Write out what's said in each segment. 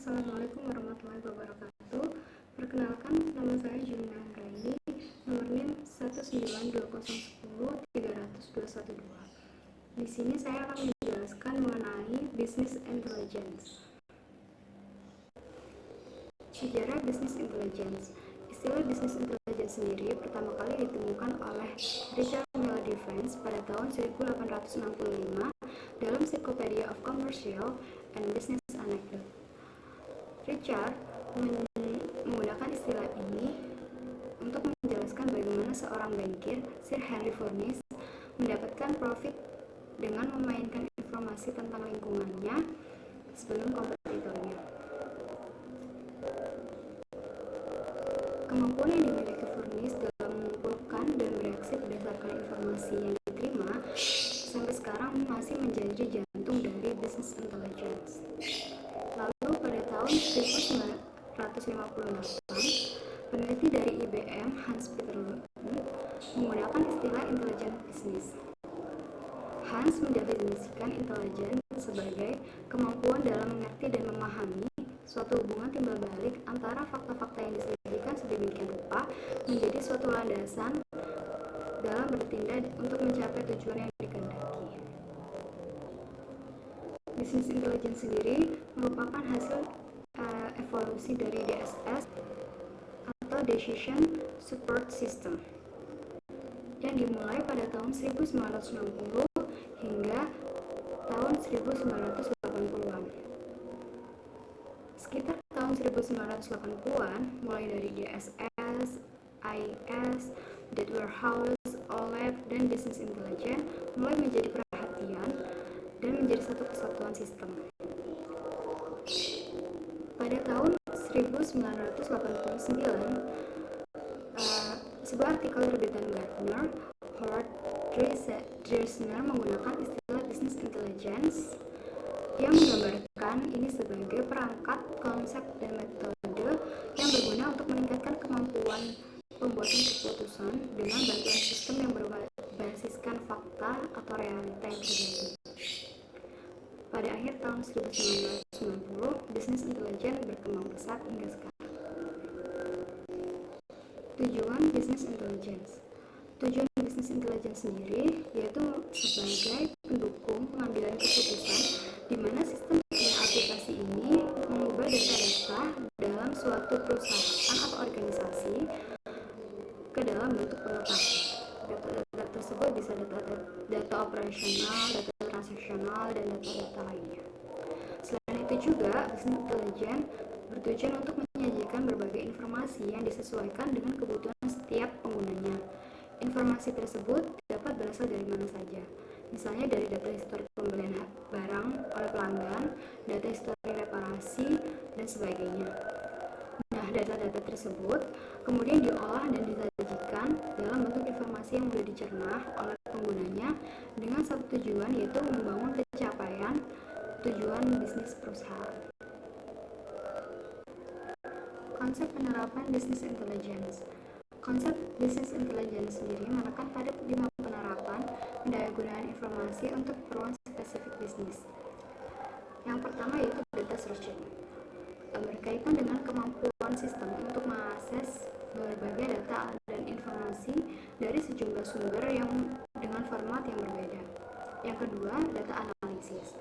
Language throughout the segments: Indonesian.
Assalamualaikum warahmatullahi wabarakatuh. Perkenalkan, nama saya Julina Hanraini, nomor NIM 192010312. Di sini saya akan menjelaskan mengenai business intelligence. Sejarah business intelligence. Istilah business intelligence sendiri pertama kali ditemukan oleh Richard Melody Vance pada tahun 1865 dalam Encyclopedia of Commercial and Business Anecdote. Richard menggunakan istilah ini untuk menjelaskan bagaimana seorang bankir, Sir Henry Furniss, mendapatkan profit dengan memainkan informasi tentang lingkungannya sebelum kompetitornya. Kemampuan yang dimiliki Furniss dalam mengumpulkan dan bereaksi berdasarkan informasi yang diterima sampai sekarang masih menjadi jantung dari business intelligence. Lalu pada tahun 1958, peneliti dari IBM, Hans Peter Lund, menggunakan istilah intelligent business. Hans mendefinisikan intelijen sebagai kemampuan dalam mengerti dan memahami suatu hubungan timbal balik antara fakta-fakta yang disajikan sedemikian rupa menjadi suatu landasan dalam bertindak untuk mencapai tujuan yang dikehendaki. Business intelligence sendiri merupakan hasil evolusi dari DSS atau Decision Support System yang dimulai pada tahun 1960 hingga tahun 1980-an. Sekitar tahun 1980-an, mulai dari DSS, IS, Data Warehouse, OLAP, dan Business Intelligence mulai menjadi perhatian dan menjadi satu kesatuan sistem. Pada tahun 1989, sebuah artikel terbitan Gartner, Howard Dresner menggunakan istilah business intelligence yang menggambarkan ini sebagai perangkat, konsep, dan metode yang berguna untuk meningkatkan kemampuan pembuatan keputusan dengan bantuan sistem yang berbasiskan fakta atau realita yang terjadi. Pada akhir tahun 1990, business intelligence berkembang pesat hingga sekarang. Tujuan business intelligence. Tujuan business intelligence sendiri yaitu sebagai pendukung pengambilan keputusan di mana sistem dan aplikasi ini mengubah data-data dalam suatu perusahaan atau organisasi ke dalam bentuk pengetahuan. Data tersebut bisa data operasional, data transaksional, dan data-data lainnya. Selain itu juga, business intelligence bertujuan untuk menyajikan berbagai informasi yang disesuaikan dengan kebutuhan setiap penggunanya. Informasi tersebut dapat berasal dari mana saja, misalnya dari data histori pembelian barang oleh pelanggan, data histori reparasi, dan sebagainya. Nah, data-data tersebut kemudian diolah dan disajikan dalam bentuk informasi yang mudah dicerna oleh penggunanya dengan satu tujuan, yaitu membangun pencapaian tujuan bisnis perusahaan. Konsep penerapan business intelligence. Konsep business intelligence sendiri menekan pada 5 penerapan pendayagunaan informasi untuk keperluan spesifik bisnis. Yang pertama yaitu data searching, berkaitan dengan kemampuan sistem untuk mengakses berbagai data dan informasi dari sejumlah sumber yang dengan format yang berbeda. Yang kedua, data analisis,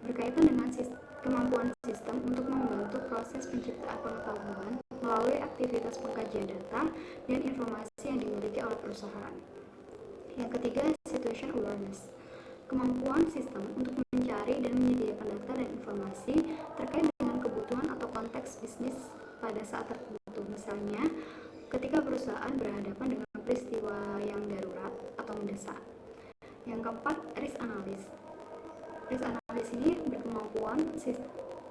berkaitan dengan kemampuan sistem untuk membantu proses penciptaan pengetahuan melalui aktivitas pengkajian data dan informasi yang dimiliki oleh perusahaan. Yang ketiga, situation awareness, kemampuan sistem untuk mencari dan menyediakan data dan informasi terkait dengan kebutuhan atau konteks bisnis pada saat tertentu. Misalnya, ketika perusahaan berhadapan dengan peristiwa yang darurat atau mendesak. Yang keempat, risk analysis. Risk analysis ini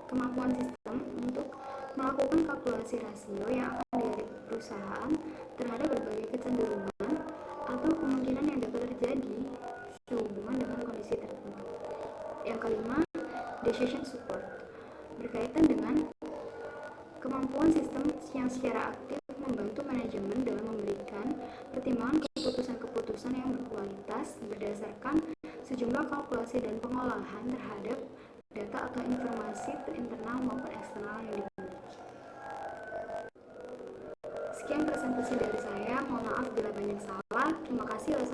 kemampuan sistem untuk melakukan kalkulasi rasio yang akan dilihat perusahaan terhadap berbagai kecenderungan atau kemungkinan yang dapat terjadi sehubungan dengan kondisi tertentu. Yang kelima, decision support, berkaitan dengan kemampuan sistem yang secara aktif membantu manajemen dalam memberikan pertimbangan keputusan-keputusan yang berkualitas berdasarkan sejumlah kalkulasi dan pengolahan terhadap data atau informasi internal maupun eksternal yang dimiliki. Sekian presentasi dari saya, mohon maaf bila banyak salah. Terima kasih.